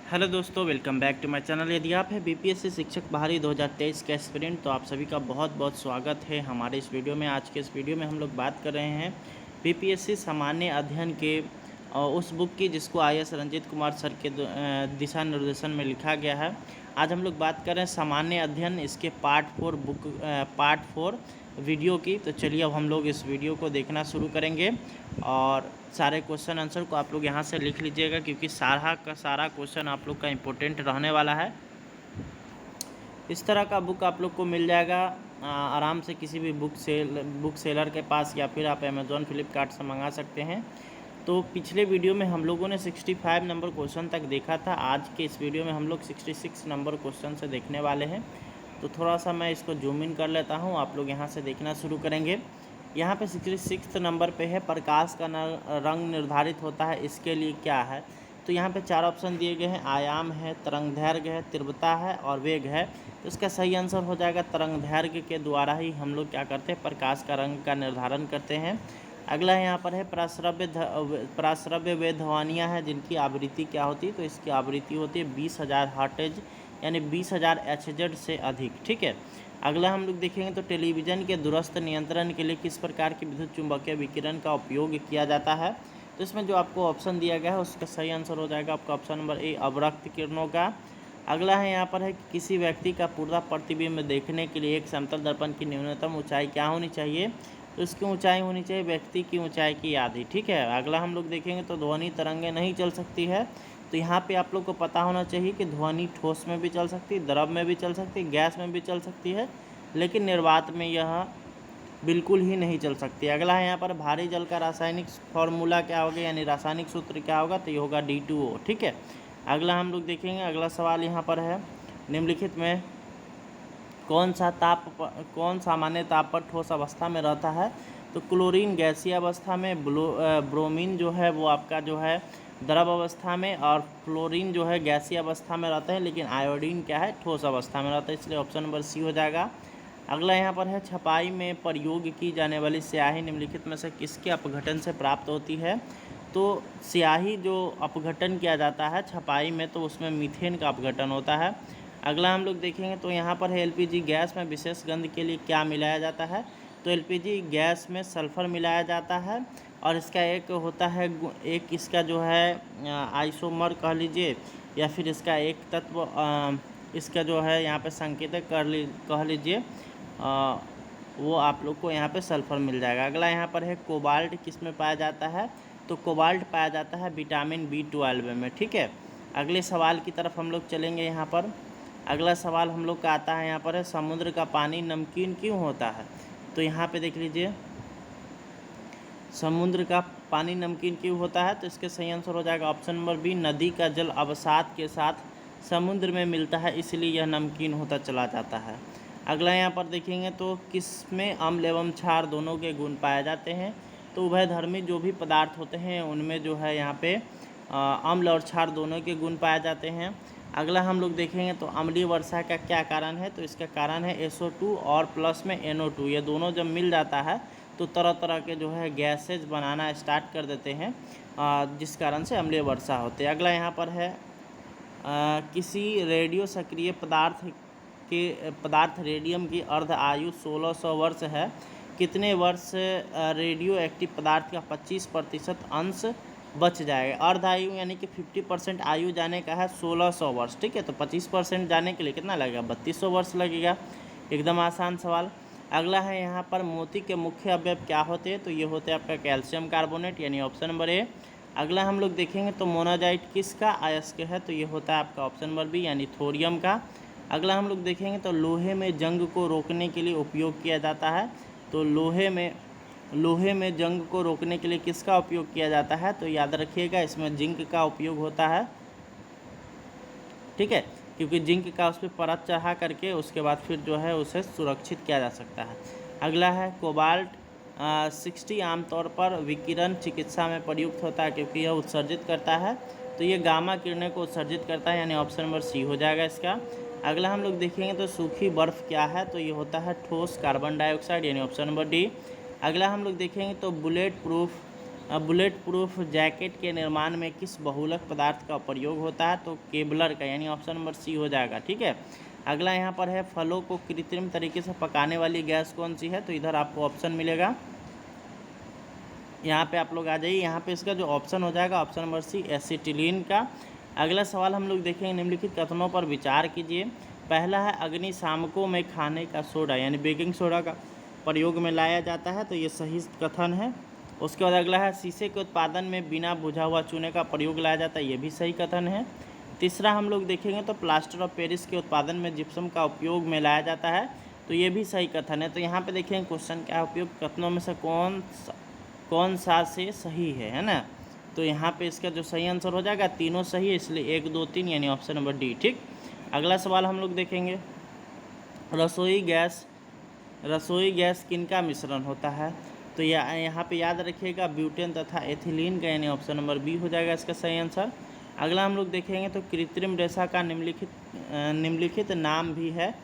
Hello दोस्तों, welcome back to my channel. यदि आप है बीपीएससी शिक्षक बाहरी 2023 का एस्पिरेंट तो आप सभी का बहुत बहुत स्वागत है हमारे इस वीडियो में। आज के इस वीडियो में हम लोग बात कर रहे हैं बीपीएससी सामान्य अध्ययन के उस बुक की जिसको आईएएस रंजीत कुमार सर के दिशा निर्देशन में लिखा गया है। आज हम लोग बात कर रहे हैं सामान्य अध्ययन, इसके पार्ट 4 वीडियो की। तो चलिए अब हम लोग इस वीडियो को देखना शुरू करेंगे और सारे क्वेश्चन आंसर को आप लोग यहाँ से लिख लीजिएगा, क्योंकि सारा का सारा क्वेश्चन आप लोग का इम्पोर्टेंट रहने वाला है। इस तरह का बुक आप लोग को मिल जाएगा आराम से किसी भी बुक सेलर के पास, या फिर आप अमेज़ॉन फ्लिपकार्ट से मंगा सकते हैं। तो पिछले वीडियो में हम लोगों ने 65 नंबर क्वेश्चन तक देखा था। आज के इस वीडियो में हम लोग 66 नंबर क्वेश्चन से देखने वाले हैं। तो थोड़ा सा मैं इसको जूम इन कर लेता हूँ, आप लोग यहाँ से देखना शुरू करेंगे। यहाँ पे 66 नंबर पे है प्रकाश का रंग निर्धारित होता है, इसके लिए क्या है। तो यहाँ पे 4 ऑप्शन दिए गए हैं, आयाम है, तरंगदैर्घ्य है, तीव्रता है और वेग है। तो इसका सही आंसर हो जाएगा तरंगदैर्घ्य के द्वारा ही हम लोग क्या करते हैं, प्रकाश का रंग का निर्धारण करते हैं। अगला यहाँ पर है प्राश्रव्य वे ध्वनियाँ हैं जिनकी आवृत्ति क्या होती है। तो इसकी आवृत्ति होती है 20,000 हर्ट्ज यानी 20,000 HZ से अधिक। ठीक है। अगला हम लोग देखेंगे तो टेलीविज़न के दूरस्थ नियंत्रण के लिए किस प्रकार की विद्युत चुम्बकीय विकिरण का उपयोग किया जाता है। तो इसमें जो आपको ऑप्शन दिया गया है उसका सही आंसर हो जाएगा आपका ऑप्शन नंबर ए, अवरक्त किरणों का। अगला है यहाँ पर है कि किसी व्यक्ति का पूरा प्रतिबिंब देखने के लिए एक समतल दर्पण की न्यूनतम ऊंचाई क्या होनी चाहिए। तो इसकी ऊंचाई होनी चाहिए व्यक्ति की ऊंचाई की आधी। ठीक है। अगला हम लोग देखेंगे तो ध्वनि तरंगें नहीं चल सकती है। तो यहाँ पे आप लोग को पता होना चाहिए कि ध्वनि ठोस में भी चल सकती है, द्रव में भी चल सकती है, गैस में भी चल सकती है, लेकिन निर्वात में यह बिल्कुल ही नहीं चल सकती। अगला है यहाँ पर भारी जल का रासायनिक फॉर्मूला क्या होगा, यानी रासायनिक सूत्र क्या होगा। तो ये होगा D2O। ठीक है। अगला हम लोग देखेंगे, अगला सवाल यहाँ पर है निम्नलिखित में कौन सामान्य ताप पर ठोस अवस्था में रहता है। तो क्लोरीन गैसीय अवस्था में, ब्रोमीन जो है वो आपका जो है द्रव अवस्था में, और फ्लोरीन जो है गैसीय अवस्था में रहता है, लेकिन आयोडीन क्या है, ठोस अवस्था में रहता है, इसलिए ऑप्शन नंबर सी हो जाएगा। अगला यहाँ पर है छपाई में प्रयोग की जाने वाली स्याही निम्नलिखित में से किसके अपघटन से प्राप्त होती है। तो स्याही जो अपघटन किया जाता है छपाई में, तो उसमें मीथेन का अपघटन होता है। अगला हम लोग देखेंगे तो यहाँ पर है एलपीजी गैस में विशेष गंध के लिए क्या मिलाया जाता है। तो एलपीजी गैस में सल्फ़र मिलाया जाता है, और इसका एक होता है एक इसका जो है आइसोमर कह लीजिए, या फिर इसका एक तत्व इसका जो है यहाँ पे संकेतक कह लीजिए, वो आप लोग को यहाँ पे सल्फ़र मिल जाएगा। अगला यहाँ पर है कोबाल्ट किस में पाया जाता है। तो कोबाल्ट पाया जाता है विटामिन B12 में। ठीक है। अगले सवाल की तरफ हम लोग चलेंगे। यहाँ पर अगला सवाल हम लोग का आता है, यहाँ पर है समुद्र का पानी नमकीन क्यों होता है। तो यहाँ पे देख लीजिए, समुद्र का पानी नमकीन क्यों होता है। तो इसके सही आंसर हो जाएगा ऑप्शन नंबर बी, नदी का जल अवसाद के साथ समुद्र में मिलता है, इसलिए यह नमकीन होता चला जाता है। अगला यहाँ पर देखेंगे तो किसमें अम्ल एवं क्षार दोनों के गुण पाए जाते हैं। तो उभयधर्मी जो भी पदार्थ होते हैं उनमें जो है यहाँ पे अम्ल और क्षार दोनों के गुण पाए जाते हैं। अगला हम लोग देखेंगे तो अम्लीय वर्षा का क्या कारण है। तो इसका कारण है SO2 और प्लस में NO2, ये दोनों जब मिल जाता है तो तरह तरह के जो है गैसेज बनाना स्टार्ट कर देते हैं, जिस कारण से अम्लीय वर्षा होती है। अगला यहाँ पर है किसी रेडियो सक्रिय पदार्थ रेडियम की अर्ध आयु 1600 वर्ष है। कितने वर्ष रेडियो एक्टिव पदार्थ का 25% अंश बच जाएगा। अर्ध आयु यानी कि 50% आयु जाने का है 1600 वर्ष। ठीक है। तो 25% जाने के लिए कितना लगेगा, 3200 वर्ष लगेगा। एकदम आसान सवाल। अगला है यहाँ पर मोती के मुख्य अवयव क्या होते हैं। तो ये होते हैं आपका कैल्शियम कार्बोनेट, यानी ऑप्शन नंबर ए। अगला हम लोग देखेंगे तो मोनाजाइट किसका अयस्क है। तो ये होता है आपका ऑप्शन नंबर बी, यानी थोरियम का। अगला हम लोग देखेंगे तो लोहे में जंग को रोकने के लिए उपयोग किया जाता है। तो लोहे में जंग को रोकने के लिए किसका उपयोग किया जाता है। तो याद रखिएगा इसमें जिंक का उपयोग होता है। ठीक है। क्योंकि जिंक का उस पर परत चढ़ा करके उसके बाद फिर जो है उसे सुरक्षित किया जा सकता है। अगला है कोबाल्ट 60 आमतौर पर विकिरण चिकित्सा में प्रयुक्त होता है, क्योंकि यह उत्सर्जित करता है। तो ये गामा किरणें को उत्सर्जित करता है, यानी ऑप्शन नंबर सी हो जाएगा इसका। अगला हम लोग देखेंगे तो सूखी बर्फ़ क्या है। तो ये होता है ठोस कार्बन डाइऑक्साइड, यानी ऑप्शन नंबर डी। अगला हम लोग देखेंगे तो bullet proof bullet proof jacket के निर्माण में किस बहुलक पदार्थ का प्रयोग होता है? तो केबलर का, यानी ऑप्शन नंबर सी हो जाएगा। ठीक है, अगला यहाँ पर है फलों को कृत्रिम तरीके से पकाने वाली गैस कौन सी है? तो इधर आपको ऑप्शन मिलेगा, यहाँ पे आप लोग आ जाइए, यहाँ पे इसका जो ऑप्शन हो जाएगा ऑप्शन नंबर सी एसिटिलीन का। अगला सवाल हम लोग देखेंगे, निम्नलिखित कथनों पर विचार कीजिए। पहला है अग्निशामकों में खाने का सोडा यानी बेकिंग सोडा का प्रयोग में लाया जाता है, तो ये सही कथन है। उसके बाद अगला है शीशे के उत्पादन में बिना बुझा हुआ चूने का प्रयोग लाया जाता है, ये भी सही कथन है। तीसरा हम लोग देखेंगे तो प्लास्टर ऑफ पेरिस के उत्पादन में जिप्सम का उपयोग में लाया जाता है, तो ये भी सही कथन है। तो यहाँ पे देखेंगे क्वेश्चन क्या उपयुक्त कथनों में से कौन सा से सही है ना? तो यहाँ पे इसका जो सही आंसर हो जाएगा, तीनों सही है, इसलिए 1 2 3 यानी ऑप्शन नंबर डी। ठीक, अगला सवाल हम लोग देखेंगे, रसोई गैस किनका मिश्रण होता है? तो यहाँ पे याद रखिएगा ब्यूटेन तथा एथिलीन का, यानी ऑप्शन नंबर बी हो जाएगा इसका सही आंसर। अगला हम लोग देखेंगे तो कृत्रिम रेशा का निम्नलिखित नाम भी है,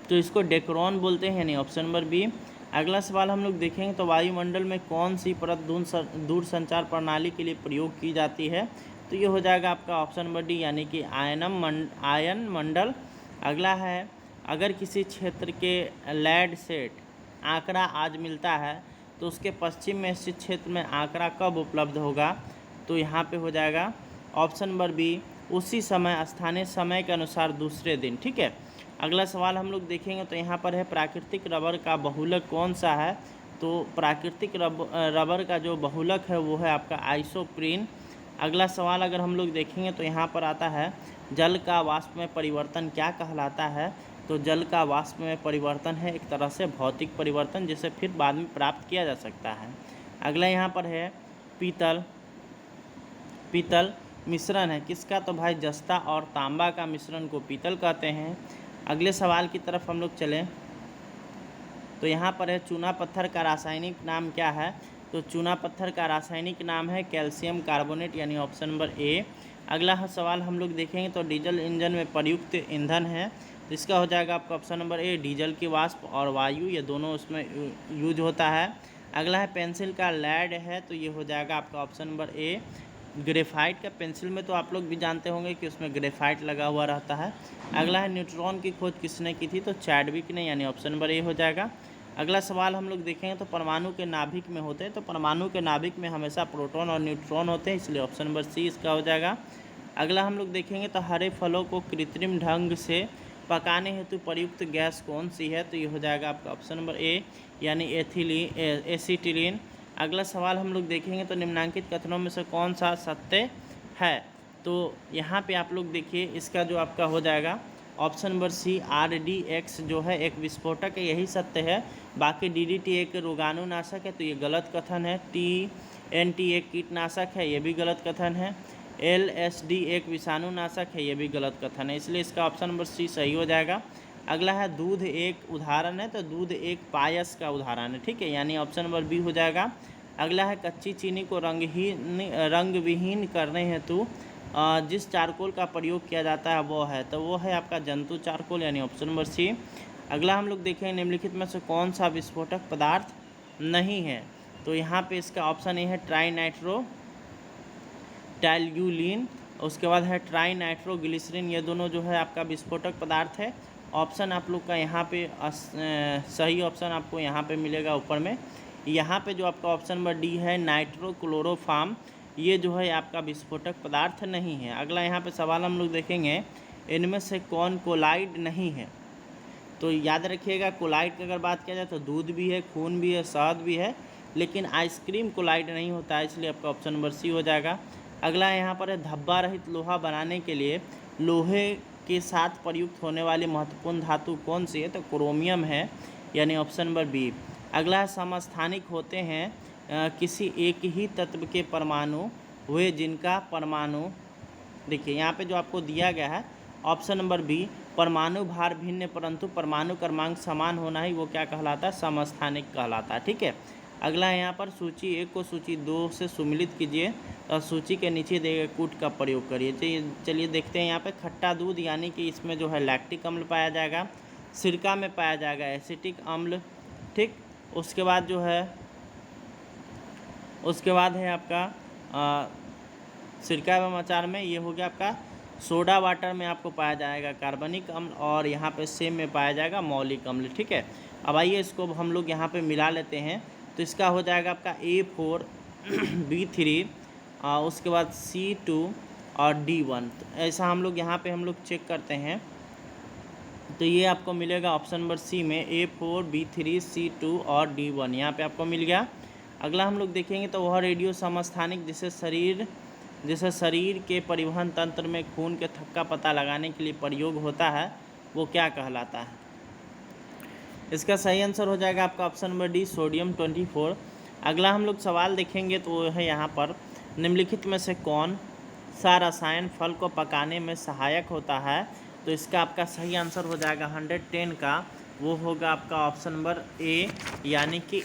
तो इसको डेक्रोन बोलते हैं, यानी ऑप्शन नंबर बी। अगला सवाल हम लोग देखेंगे तो वायुमंडल में कौन सी परत दूर संचार प्रणाली के लिए प्रयोग की जाती है? तो ये हो जाएगा आपका ऑप्शन नंबर डी, यानी कि आयन मंडल। अगला है अगर किसी क्षेत्र के लैंड सेट आंकड़ा आज मिलता है तो उसके पश्चिम में स्थित क्षेत्र में आंकड़ा कब उपलब्ध होगा? तो यहाँ पे हो जाएगा ऑप्शन नंबर बी, उसी समय स्थानीय समय के अनुसार दूसरे दिन। ठीक है, अगला सवाल हम लोग देखेंगे तो यहाँ पर है प्राकृतिक रबर का बहुलक कौन सा है? तो प्राकृतिक रबर का जो बहुलक है वो है आपका आइसोप्रीन। अगला सवाल अगर हम लोग देखेंगे तो यहाँ पर आता है जल का वाष्प में परिवर्तन क्या कहलाता है? तो जल का वाष्प में परिवर्तन है एक तरह से भौतिक परिवर्तन, जिसे फिर बाद में प्राप्त किया जा सकता है। अगला यहाँ पर है पीतल मिश्रण है किसका? तो भाई जस्ता और तांबा का मिश्रण को पीतल कहते हैं। अगले सवाल की तरफ हम लोग चलें तो यहाँ पर है चूना पत्थर का रासायनिक नाम क्या है? तो चूना पत्थर का रासायनिक नाम है कैल्शियम कार्बोनेट, यानी ऑप्शन नंबर ए। अगला सवाल हम लोग देखेंगे तो डीजल इंजन में प्रयुक्त ईंधन है, तो इसका हो जाएगा आपका ऑप्शन नंबर ए, डीजल की वाष्प और वायु, ये दोनों उसमें यूज होता है। अगला है पेंसिल का लैड है, तो ये हो जाएगा आपका ऑप्शन नंबर ए। ग्रेफाइट का पेंसिल में तो आप लोग भी जानते होंगे कि उसमें ग्रेफाइट लगा हुआ रहता है। अगला है न्यूट्रॉन की खोज किसने की थी? तो चैडविक ने, यानी ऑप्शन नंबर ए हो जाएगा। अगला सवाल हम लोग देखेंगे तो परमाणु के नाभिक में होते हैं, तो परमाणु के नाभिक में हमेशा प्रोटॉन और न्यूट्रॉन होते हैं, इसलिए ऑप्शन नंबर सी इसका हो जाएगा। अगला हम लोग देखेंगे तो हरे फलों को कृत्रिम ढंग से पकाने हेतु प्रयुक्त गैस कौन सी है? तो ये हो जाएगा आपका ऑप्शन नंबर ए, यानी एसिटिलीन। अगला सवाल हम लोग देखेंगे तो निम्नांकित कथनों में से कौन सा सत्य है? तो यहाँ पे आप लोग देखिए, इसका जो आपका हो जाएगा ऑप्शन नंबर सी, RDX जो है एक विस्फोटक है, यही सत्य है। बाकी DDT एक रोगाणुनाशक है, तो ये गलत कथन है। TNT एक कीटनाशक है, ये भी गलत कथन है। LSD एक विषाणुनाशक है, ये भी गलत कथन है, इसलिए इसका ऑप्शन नंबर सी सही हो जाएगा। अगला है दूध एक उदाहरण है, तो दूध एक पायस का उदाहरण है। ठीक है, यानी ऑप्शन नंबर बी हो जाएगा। अगला है कच्ची चीनी को रंग विहीन करने हेतु जिस चारकोल का प्रयोग किया जाता है वो है, तो वो है आपका जंतु चारकोल, यानी ऑप्शन नंबर सी। अगला हम लोग देखेंगे निम्नलिखित में से कौन सा विस्फोटक पदार्थ नहीं है? तो यहाँ पे इसका ऑप्शन ए है ट्राइनाइट्रोटैल्यूलिन, उसके बाद है ट्राइनाइट्रोग्लिसरीन, ये दोनों जो है आपका विस्फोटक पदार्थ है। ऑप्शन आप लोग का यहाँ पे सही ऑप्शन आपको यहाँ पे मिलेगा ऊपर में। यहाँ पे जो आपका ऑप्शन नंबर डी है नाइट्रोक्लोरोफॉर्म, ये जो है आपका विस्फोटक पदार्थ नहीं है। अगला यहाँ पे सवाल हम लोग देखेंगे, इनमें से कौन कोलाइड नहीं है? तो याद रखिएगा कोलाइड की अगर बात किया जाए तो दूध भी है, खून भी है, शहद भी है, लेकिन आइसक्रीम कोलाइड नहीं होता है, इसलिए आपका ऑप्शन नंबर सी हो जाएगा। अगला यहाँ पर है धब्बा रहित लोहा बनाने के लिए लोहे के साथ प्रयुक्त होने वाली महत्वपूर्ण धातु कौन सी है? तो क्रोमियम है, यानी ऑप्शन नंबर बी। अगला है समस्थानिक होते हैं किसी एक ही तत्व के परमाणु हुए जिनका परमाणु, देखिए यहाँ पे जो आपको दिया गया है ऑप्शन नंबर बी, परमाणु भार भिन्न परंतु परमाणु क्रमांक समान होना ही वो क्या कहलाता है? समस्थानिक कहलाता है। ठीक है, अगला है यहाँ पर सूची 1 को सूची 2 से सुमिलित कीजिए और सूची के नीचे दिए गए कूट का प्रयोग करिए। चलिए देखते हैं यहाँ पे खट्टा दूध, यानी कि इसमें जो है लैक्टिक अम्ल पाया जाएगा, सिरका में पाया जाएगा एसिटिक अम्ल। ठीक, उसके बाद जो है उसके बाद है आपका सिरका एवं अचार में ये हो गया आपका सोडा वाटर में आपको पाया जाएगा कार्बनिक अम्ल, और यहाँ पे सेम में पाया जाएगा मौलिक अम्ल। ठीक है, अब आइए इसको हम लोग यहाँ पे मिला लेते हैं। तो इसका हो जाएगा आपका A4B3 उसके बाद C2 और D1। तो ऐसा हम लोग यहाँ पे हम लोग चेक करते हैं। तो ये आपको मिलेगा ऑप्शन नंबर सी में A4B3C2 और D1 यहाँ पे आपको मिल गया। अगला हम लोग देखेंगे तो वह रेडियो समस्थानिक जिसे शरीर के परिवहन तंत्र में खून के थक्का पता लगाने के लिए प्रयोग होता है, वो क्या कहलाता है? इसका सही आंसर हो जाएगा आपका ऑप्शन नंबर डी, सोडियम 24। अगला हम लोग सवाल देखेंगे तो वो है यहाँ पर, निम्नलिखित में से कौन सा रसायन फल को पकाने में सहायक होता है? तो इसका आपका सही आंसर हो जाएगा 110 का, वो होगा आपका ऑप्शन नंबर ए, यानी कि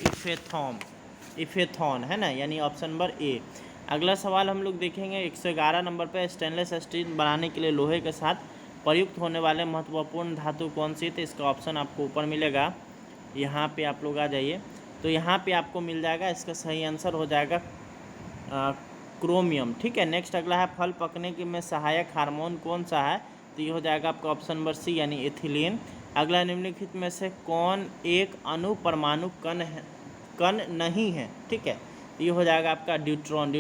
इफेथॉन है ना, यानी ऑप्शन नंबर ए। अगला सवाल हम लोग देखेंगे 111 नंबर पर, स्टेनलेस स्टील बनाने के लिए लोहे के साथ प्रयुक्त होने वाले महत्वपूर्ण धातु कौन सी? तो इसका ऑप्शन आपको ऊपर मिलेगा, यहाँ पे आप लोग आ जाइए। तो यहाँ पे आपको मिल जाएगा, इसका सही आंसर हो जाएगा क्रोमियम। ठीक है, नेक्स्ट अगला है, फल पकने के में सहायक हार्मोन कौन सा है? तो ये हो जाएगा आपका ऑप्शन नंबर सी, यानी एथिलीन। अगला, निम्नलिखित में से कौन एक अणुपरमाणु कण नहीं है? ठीक है, ये हो जाएगा आपका ड्यूट्रॉन।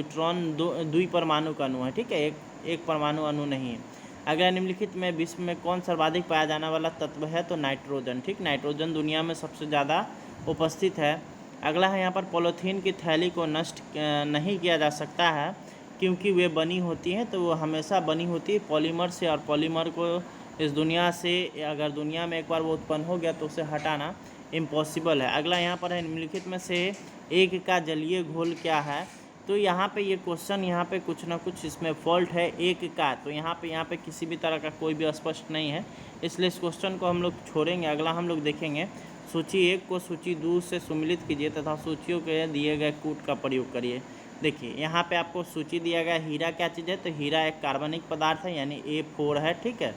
द्विपरमाणु का अणु है। ठीक है, एक परमाणु अणु नहीं है। अगला, निम्नलिखित में विश्व में कौन सर्वाधिक पाया जाने वाला तत्व है? तो नाइट्रोजन। ठीक, नाइट्रोजन दुनिया में सबसे ज़्यादा उपस्थित है। अगला है यहाँ पर, पॉलीथीन की थैली को नष्ट नहीं किया जा सकता है क्योंकि वे बनी होती हैं, तो वो हमेशा बनी होती है पॉलीमर से, और पॉलीमर को इस दुनिया से, अगर दुनिया में एक बार वो उत्पन्न हो गया तो उसे हटाना इम्पॉसिबल है। अगला यहाँ पर है, निम्नलिखित में से एक का जलीय घोल क्या है? तो यहाँ पे ये क्वेश्चन, यहाँ पे कुछ ना कुछ इसमें फॉल्ट है। एक का, तो यहाँ पे किसी भी तरह का कोई भी स्पष्ट नहीं है, इसलिए इस क्वेश्चन को हम लोग छोड़ेंगे। अगला हम लोग देखेंगे, सूची 1 को सूची 2 से सम्मिलित कीजिए तथा सूचियों के दिए गए कूट का प्रयोग करिए। देखिए, यहाँ पे आपको सूची दिया गया, हीरा क्या चीज़ है? तो हीरा एक कार्बनिक पदार्थ है, यानी A4 है। ठीक है,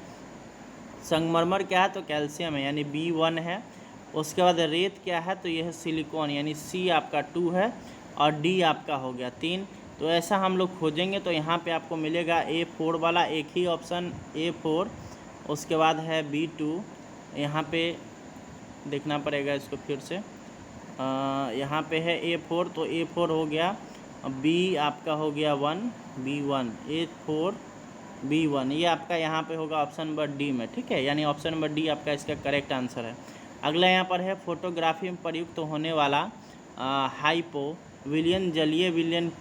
संगमरमर क्या है? तो कैल्शियम है, यानी B1 है। उसके बाद रेत क्या है? तो यह है सिलिकॉन, यानी C आपका 2 है, और D आपका हो गया 3। तो ऐसा हम लोग खोजेंगे तो यहाँ पे आपको मिलेगा A4 वाला, एक ही ऑप्शन A4। उसके बाद है B2, यहाँ पे देखना पड़ेगा इसको फिर से। यहाँ पे है A4, तो A4 हो गया, B आपका हो गया 1, B1, A4 B1, ये आपका यहाँ पे होगा ऑप्शन नंबर डी में। ठीक है, यानी ऑप्शन नंबर डी आपका इसका करेक्ट आंसर है। अगला यहाँ पर है, फोटोग्राफी में प्रयुक्त होने वाला हाइपो विलियन जलीय विलियन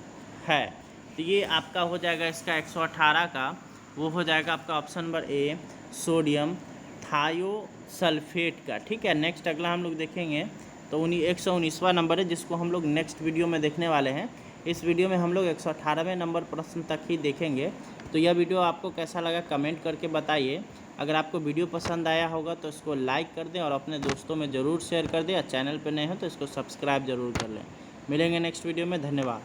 है। तो ये आपका हो जाएगा इसका 118 का, वो हो जाएगा आपका option number A, sodium thiosulphate का। ठीक है, नेक्स्ट अगला हम लोग देखेंगे तो 119वां नंबर है, जिसको हम लोग नेक्स्ट वीडियो में देखने वाले हैं। इस वीडियो में हम लोग 118वें नंबर प्रश्न तक ही देखेंगे। तो यह वीडियो आपको कैसा लगा कमेंट करके बताइए। अगर आपको वीडियो पसंद आया होगा तो इसको लाइक कर दें और अपने दोस्तों में ज़रूर शेयर कर दें, और चैनल पर नए हो तो इसको सब्सक्राइब ज़रूर कर लें। मिलेंगे नेक्स्ट वीडियो में, धन्यवाद।